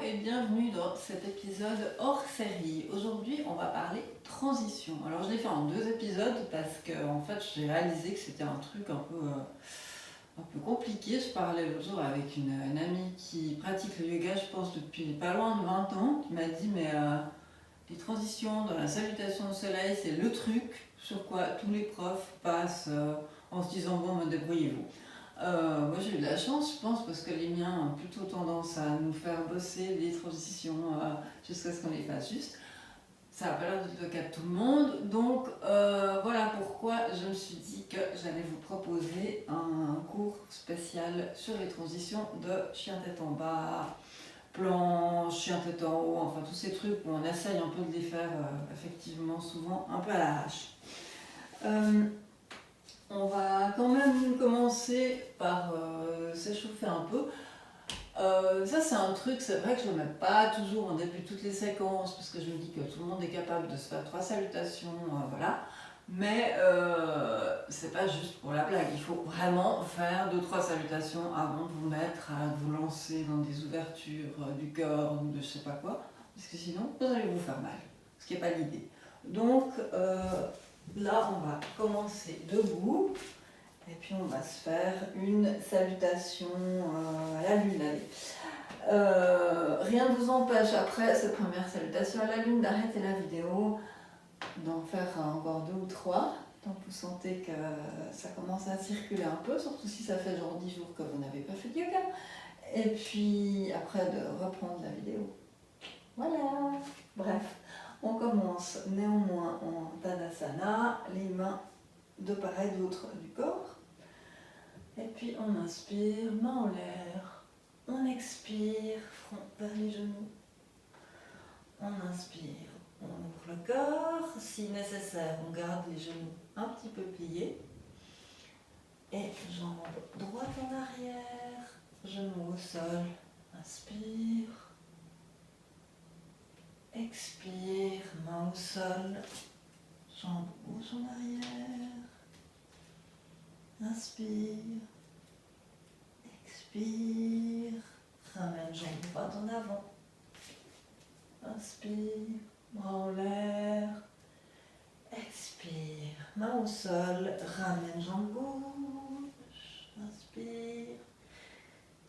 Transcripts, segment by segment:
et bienvenue dans cet épisode hors série. Aujourd'hui, on va parler transition. Alors, je l'ai fait en 2 épisodes parce que en fait, j'ai réalisé que c'était un truc un peu compliqué. Je parlais l'autre jour avec une amie qui pratique le yoga, je pense, depuis pas loin de 20 ans, qui m'a dit mais les transitions dans la salutation au soleil, c'est le truc sur quoi tous les profs passent en se disant bon, débrouillez-vous. Moi j'ai eu de la chance, je pense, parce que les miens ont plutôt tendance à nous faire bosser les transitions jusqu'à ce qu'on les fasse juste. Ça n'a pas l'air d'être le cas de tout le monde, donc voilà pourquoi je me suis dit que j'allais vous proposer un cours spécial sur les transitions de chien tête en bas, planche, chien tête en haut, enfin tous ces trucs où on essaye un peu de les faire effectivement souvent un peu à l'arrache. On va quand même commencer par s'échauffer un peu. Ça c'est un truc, c'est vrai que je ne le mets pas toujours en début de toutes les séquences parce que je me dis que tout le monde est capable de se faire 3 salutations, voilà. Mais c'est pas juste pour la blague, il faut vraiment faire 2-3 salutations avant de vous mettre à vous lancer dans des ouvertures du cœur ou de je sais pas quoi, parce que sinon vous allez vous faire mal, ce qui n'est pas l'idée. Donc là on va commencer debout. Et puis on va se faire une salutation à la lune. Rien ne vous empêche après cette première salutation à la lune d'arrêter la vidéo, d'en faire encore 2 ou 3, tant que vous sentez que ça commence à circuler un peu, surtout si ça fait genre 10 jours que vous n'avez pas fait de yoga. Et puis après de reprendre la vidéo. Voilà. Bref, on commence néanmoins en Tadasana, les mains de part et d'autre du corps. Et puis on inspire, main en l'air. On expire, front vers les genoux. On inspire, on ouvre le corps. Si nécessaire, on garde les genoux un petit peu pliés. Et jambes droite en arrière, genoux au sol. Inspire. Expire, main au sol. Jambes gauche en arrière. Inspire, expire, ramène jambe droite en avant. Inspire, bras en l'air. Expire, main au sol, ramène jambe gauche. Inspire,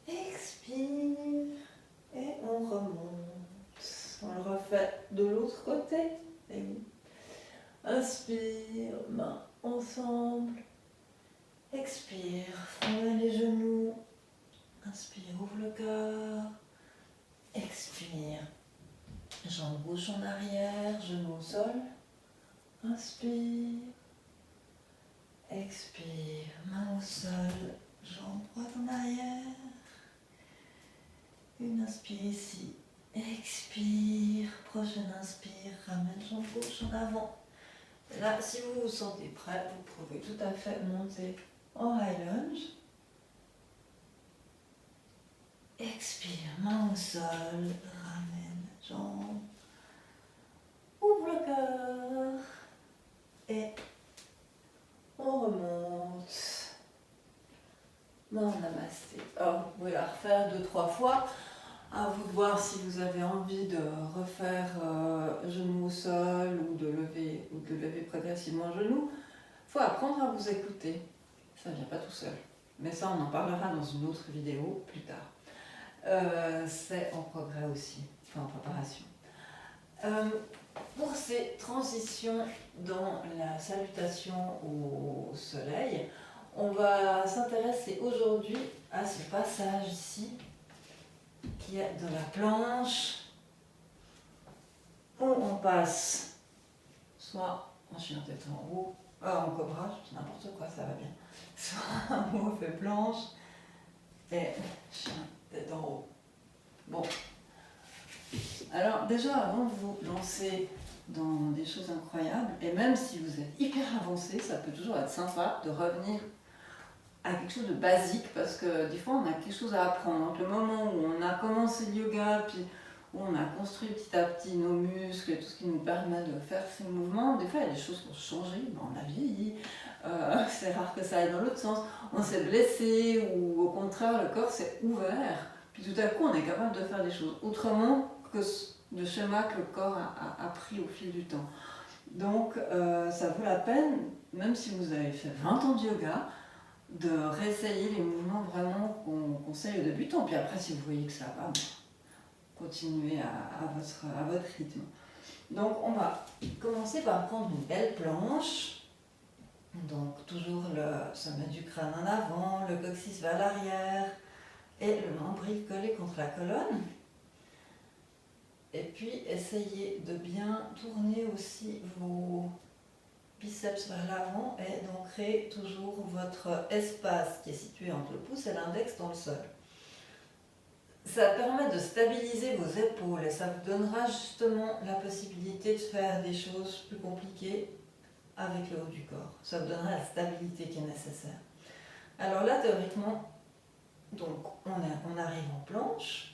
expire et on remonte. On le refait de l'autre côté. Et oui. Inspire, main ensemble. Expire, front vers les genoux. Inspire, ouvre le cœur. Expire, jambe gauche en arrière, genou au sol. Inspire. Expire, main au sol, jambe droite en arrière. Une inspire ici. Expire, prochaine inspire, ramène jambe gauche en avant. Et là, si vous vous sentez prêt, vous pouvez tout à fait monter en high lunge. Expire, main au sol, ramène, jambe, ouvre le cœur et on remonte. Main en namasté. Alors, vous pouvez la refaire 2-3 fois. À vous de voir si vous avez envie de refaire genou au sol ou de lever progressivement genou. Il faut apprendre à vous écouter. Ça ne vient pas tout seul. Mais ça, on en parlera dans une autre vidéo plus tard. C'est en progrès aussi, enfin en préparation. Pour ces transitions dans la salutation au soleil, on va s'intéresser aujourd'hui à ce passage ici, qui est de la planche, où on passe soit en chien tête en haut, en cobra, je dis n'importe quoi, ça va bien, soit où on fait planche et chien tête en haut. Bon, alors déjà avant de vous lancer dans des choses incroyables, et même si vous êtes hyper avancé, ça peut toujours être sympa de revenir à quelque chose de basique, parce que des fois on a quelque chose à apprendre. Donc le moment où on a commencé le yoga, puis où on a construit petit à petit nos muscles et tout ce qui nous permet de faire ces mouvements, des fois il y a des choses qui ont changé, on a vieilli, c'est rare que ça aille dans l'autre sens, on s'est blessé, ou au contraire le corps s'est ouvert, Puis tout à coup, on est capable de faire des choses autrement que le schéma que le corps a pris au fil du temps. Donc, ça vaut la peine, même si vous avez fait 20 ans de yoga, de réessayer les mouvements vraiment qu'on conseille aux débutants. Puis après, si vous voyez que ça va, continuez à votre rythme. Donc, on va commencer par prendre une belle planche. Donc, toujours le sommet du crâne en avant, le coccyx vers l'arrière et le nombril collé contre la colonne. Et puis, essayez de bien tourner aussi vos biceps vers l'avant et d'ancrer toujours votre espace qui est situé entre le pouce et l'index dans le sol. Ça permet de stabiliser vos épaules et ça vous donnera justement la possibilité de faire des choses plus compliquées avec le haut du corps. Ça vous donnera la stabilité qui est nécessaire. Alors là, théoriquement, donc on arrive en planche.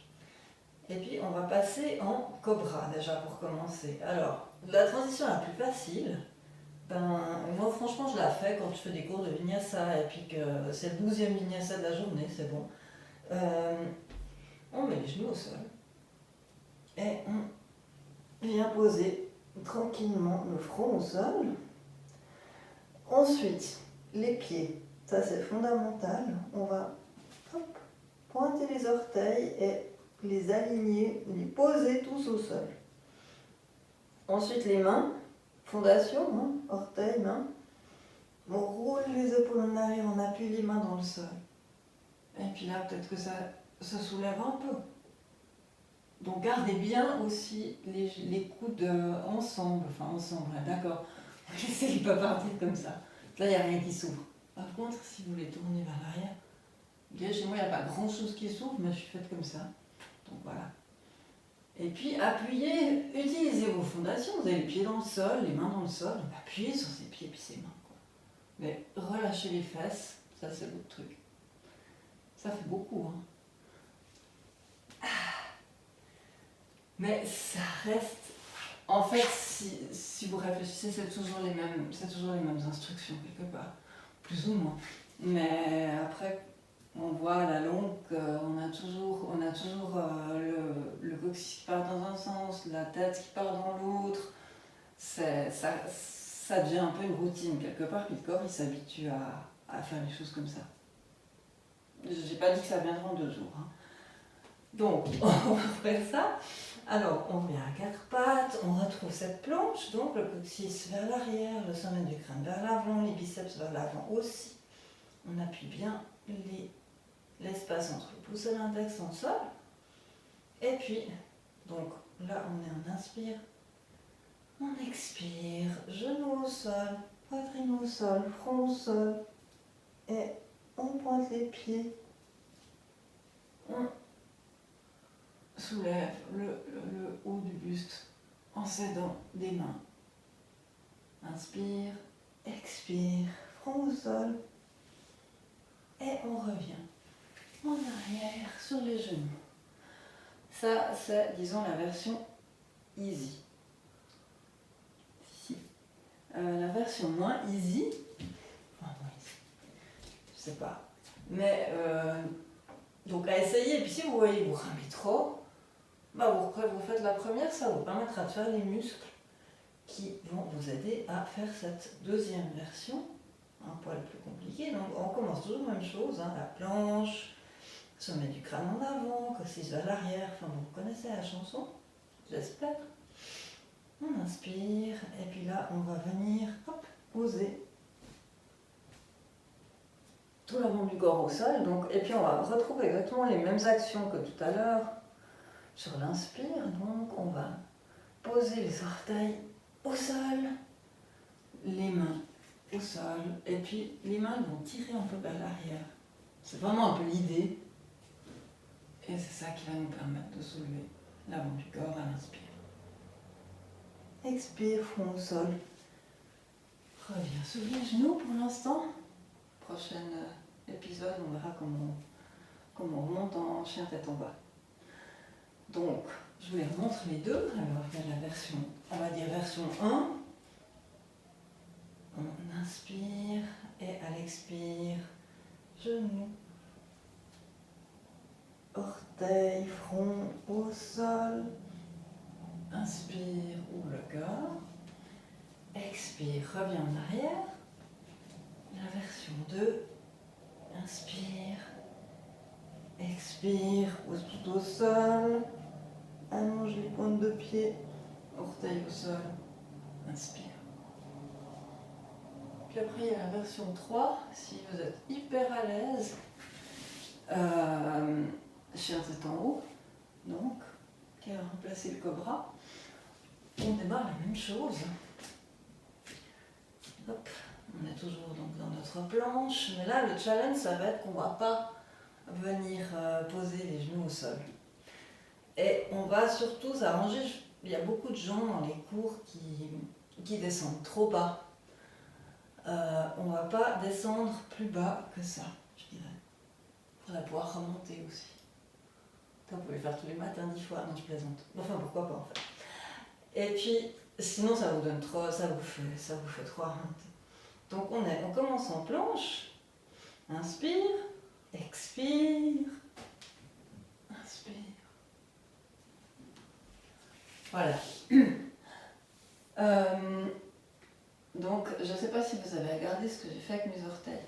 Et puis on va passer en cobra déjà pour commencer. Alors, la transition la plus facile, moi franchement je la fais quand je fais des cours de vinyasa et puis que c'est le 12e vinyasa de la journée, c'est bon. On met les genoux au sol et on vient poser tranquillement le front au sol. Ensuite, les pieds, ça c'est fondamental. On va pointer les orteils et les aligner, les poser tous au sol. Ensuite les mains, fondation, orteils, mains. On roule les épaules en arrière, on appuie les mains dans le sol. Et puis là, peut-être que ça soulève un peu. Donc gardez bien aussi les coudes ensemble, d'accord. Laissez-les pas partir comme ça. Là, il n'y a rien qui s'ouvre. Par contre, si vous les tournez vers l'arrière, chez moi, il n'y a pas grand-chose qui s'ouvre, mais je suis faite comme ça. Donc voilà. Et puis appuyez, utilisez vos fondations. Vous avez les pieds dans le sol, les mains dans le sol. Donc appuyez sur ses pieds et puis ses mains. Mais relâchez les fesses, ça c'est votre truc. Ça fait beaucoup. Mais ça reste. En fait, si vous réfléchissez, c'est toujours les mêmes instructions quelque part, plus ou moins. Mais après, on voit à la longue qu'on a toujours le coccyx qui part dans un sens, la tête qui part dans l'autre. Ça devient un peu une routine quelque part, puis le corps il s'habitue à faire les choses comme ça. J'ai pas dit que ça viendra en 2 jours. Donc, on va faire ça. Alors, on vient à 4 pattes, on retrouve cette planche, donc le coccyx vers l'arrière, le sommet du crâne vers l'avant, les biceps vers l'avant aussi. On appuie bien l'espace entre le pouce et l'index dans le sol. Et puis, donc là, on est en inspire. On expire, genoux au sol, poitrine au sol, front au sol. Et on pointe les pieds. On soulève le haut du buste en s'aidant des mains. Inspire, expire, front au sol. Et on revient en arrière sur les genoux. Ça, c'est, disons, la version easy. Ici. La version moins easy, je sais pas, mais donc à essayer. Et puis si vous voyez vous ramez trop, vous faites la première, ça vous permettra de faire les muscles qui vont vous aider à faire cette deuxième version, un poil plus compliqué. Donc on commence toujours la même chose, la planche, sommet du crâne en avant, coccyx vers l'arrière, vous connaissez la chanson, j'espère. On inspire, et puis là on va venir poser tout l'avant du corps au sol, et puis on va retrouver exactement les mêmes actions que tout à l'heure sur l'inspire. Donc on va poser les orteils au sol, les mains au sol, et puis les mains vont tirer un peu vers l'arrière. C'est vraiment un peu l'idée, et c'est ça qui va nous permettre de soulever l'avant du corps à l'inspire. Expire, front au sol. Reviens sur les genoux pour l'instant. Prochain épisode, on verra comment on remonte en chien tête en bas. Donc, je vous les remontre les deux. Alors, il y a la version, on va dire version 1. On inspire et à l'expire, genoux. orteils, front au sol. Inspire, ouvre le corps. Expire, reviens en arrière. La version 2. Inspire. Expire, pose tout au sol. Allonge les pointes de pied. Orteils au sol. Inspire. Puis après, il y a la version 3. Si vous êtes hyper à l'aise, chien tête en haut, donc, qui a remplacé le cobra. On démarre la même chose. Hop, on est toujours donc dans notre planche, mais là le challenge ça va être qu'on ne va pas venir poser les genoux au sol. Et on va surtout s'arranger, il y a beaucoup de gens dans les cours qui descendent trop bas. On ne va pas descendre plus bas que ça, je dirais. Il faudra pouvoir remonter aussi. Vous pouvez le faire tous les matins 10 fois, non je plaisante. Enfin pourquoi pas en fait. Et puis sinon ça vous donne trop, ça vous fait trop remonter. Donc on commence en planche. Inspire, expire, inspire. Voilà. Donc je ne sais pas si vous avez regardé ce que j'ai fait avec mes orteils.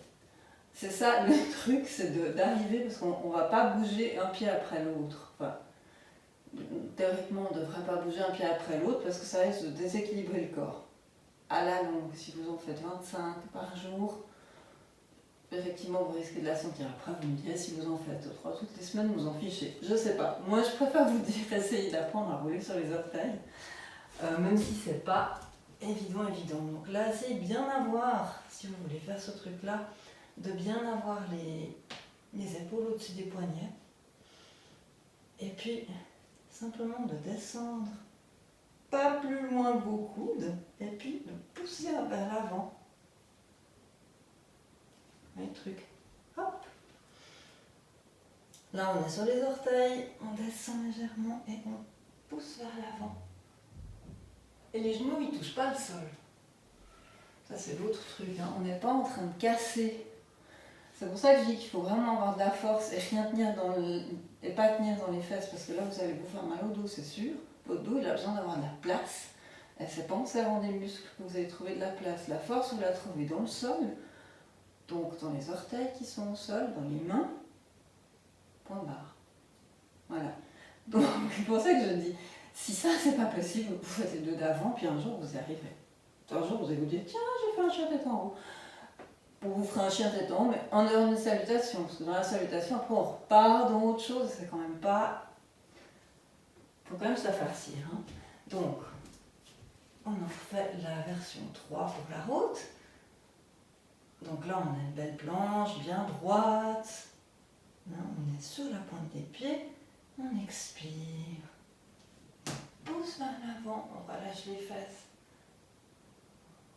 C'est ça le truc, c'est d'arriver, parce qu'on ne va pas bouger un pied après l'autre. Enfin, théoriquement, on ne devrait pas bouger un pied après l'autre parce que ça risque de déséquilibrer le corps. À la longue, si vous en faites 25 par jour, effectivement, vous risquez de la sentir. Après, vous me direz si vous en faites 3 toutes les semaines, vous en fichez. Je sais pas. Moi, je préfère vous dire, essayez d'apprendre à rouler sur les orteils, même si c'est pas évident. Donc là, essayez de bien avoir, si vous voulez faire ce truc-là, de bien avoir les épaules au-dessus des poignets. Et puis, simplement de descendre pas plus loin que vos coudes, et puis de pousser vers l'avant. Le truc. Hop. Là, on est sur les orteils, on descend légèrement et on pousse vers l'avant. Et les genoux, ils touchent pas le sol. Ça, c'est l'autre truc. Hein. On n'est pas en train de casser. C'est pour ça que je dis qu'il faut vraiment avoir de la force et rien tenir et pas tenir dans les fesses, parce que là, vous allez vous faire mal au dos, c'est sûr. Votre dos, il a besoin d'avoir de la place. Et c'est pas en serrant des muscles que vous allez trouver de la place. La force, vous la trouvez dans le sol, donc dans les orteils qui sont au sol, dans les mains, point barre. Voilà. Donc, c'est pour ça que je dis, si ça, c'est pas possible, vous faites les deux d'avant, puis un jour, vous y arriverez. Un jour, vous allez vous dire, tiens, j'ai fait un chien tête en haut. Vous ferez un chien tête en haut, mais en dehors d'une salutation. Parce que dans la salutation, après, on repart dans autre chose. C'est quand même pas... Il faut quand même se la farcir. Hein. Donc, on en refait la version 3 pour la route. Donc là, on a une belle planche, bien droite. Là, on est sur la pointe des pieds. On expire. On pousse vers l'avant. On relâche les fesses.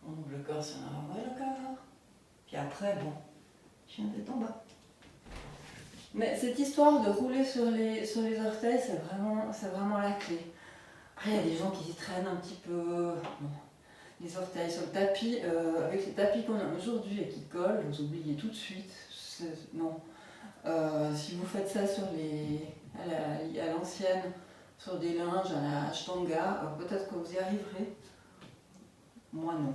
On ouvre le corps si on a ouvert le corps. Puis après, bon, chien tête en bas. Mais cette histoire de rouler sur les orteils, c'est vraiment la clé. Après, il y a des gens qui traînent un petit peu les orteils sur le tapis. Avec les tapis qu'on a aujourd'hui et qui collent, vous oubliez tout de suite. Non. Si vous faites ça à l'ancienne, sur des linges, à la ashtanga, peut-être que vous y arriverez. Moi, non.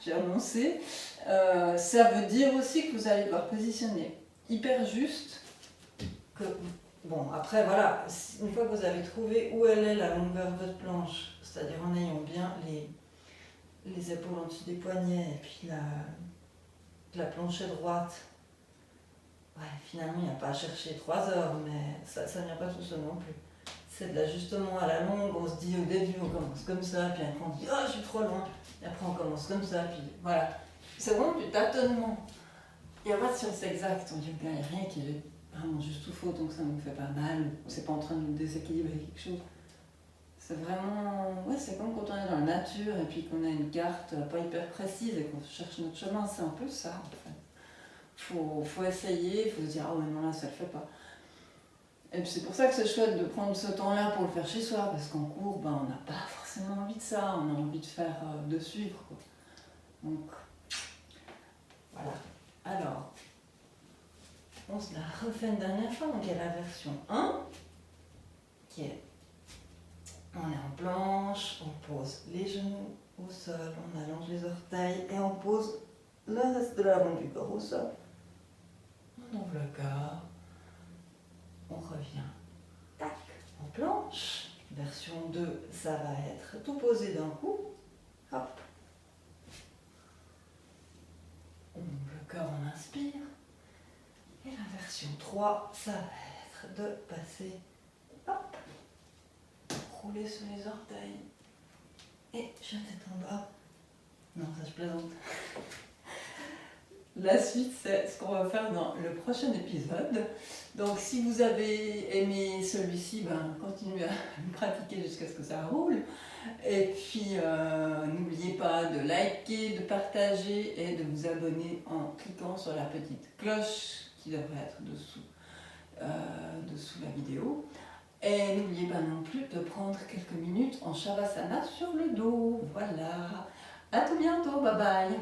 J'ai annoncé. Ça veut dire aussi que vous allez devoir positionner hyper juste. Bon, après, voilà, une fois que vous avez trouvé où elle est la longueur de votre planche, c'est-à-dire en ayant bien les épaules en dessous des poignets et puis la planche est droite, ouais, finalement, il n'y a pas à chercher 3 heures, mais ça ne vient pas tout seul non plus. C'est de l'ajustement à la longue, on se dit au début, on commence comme ça, puis après on se dit, oh, je suis trop loin, et après on commence comme ça, puis voilà. C'est vraiment du tâtonnement. Il n'y a pas de science exacte, on dit qu'il n'y a rien qui est vraiment juste ou faux, donc ça ne nous fait pas mal, c'est pas en train de nous déséquilibrer quelque chose. C'est vraiment, ouais, c'est comme quand on est dans la nature et puis qu'on a une carte pas hyper précise et qu'on cherche notre chemin, c'est un peu ça en fait. Faut essayer, il faut se dire, ah ouais, non là ça le fait pas. Et puis c'est pour ça que c'est chouette de prendre ce temps-là pour le faire chez soi, parce qu'en cours, on n'a pas forcément envie de ça, on a envie de faire, de suivre, quoi. Donc, voilà. Alors, on se la refait une dernière fois. Donc il y a la version 1 qui est, on est en planche, on pose les genoux au sol, on allonge les orteils et on pose le reste de l'avant du corps au sol. On ouvre le corps, on revient, tac, en planche. Version 2, ça va être tout posé d'un coup, hop. On ouvre le corps, on inspire. Et la version 3, ça va être de passer, hop, rouler sur les orteils et je tête en bas. Non, ça je plaisante. La suite, c'est ce qu'on va faire dans le prochain épisode. Donc si vous avez aimé celui-ci, continuez à le pratiquer jusqu'à ce que ça roule. Et puis n'oubliez pas de liker, de partager et de vous abonner en cliquant sur la petite cloche qui devrait être dessous la vidéo. Et n'oubliez pas non plus de prendre quelques minutes en Shavasana sur le dos. Voilà. À tout bientôt. Bye bye.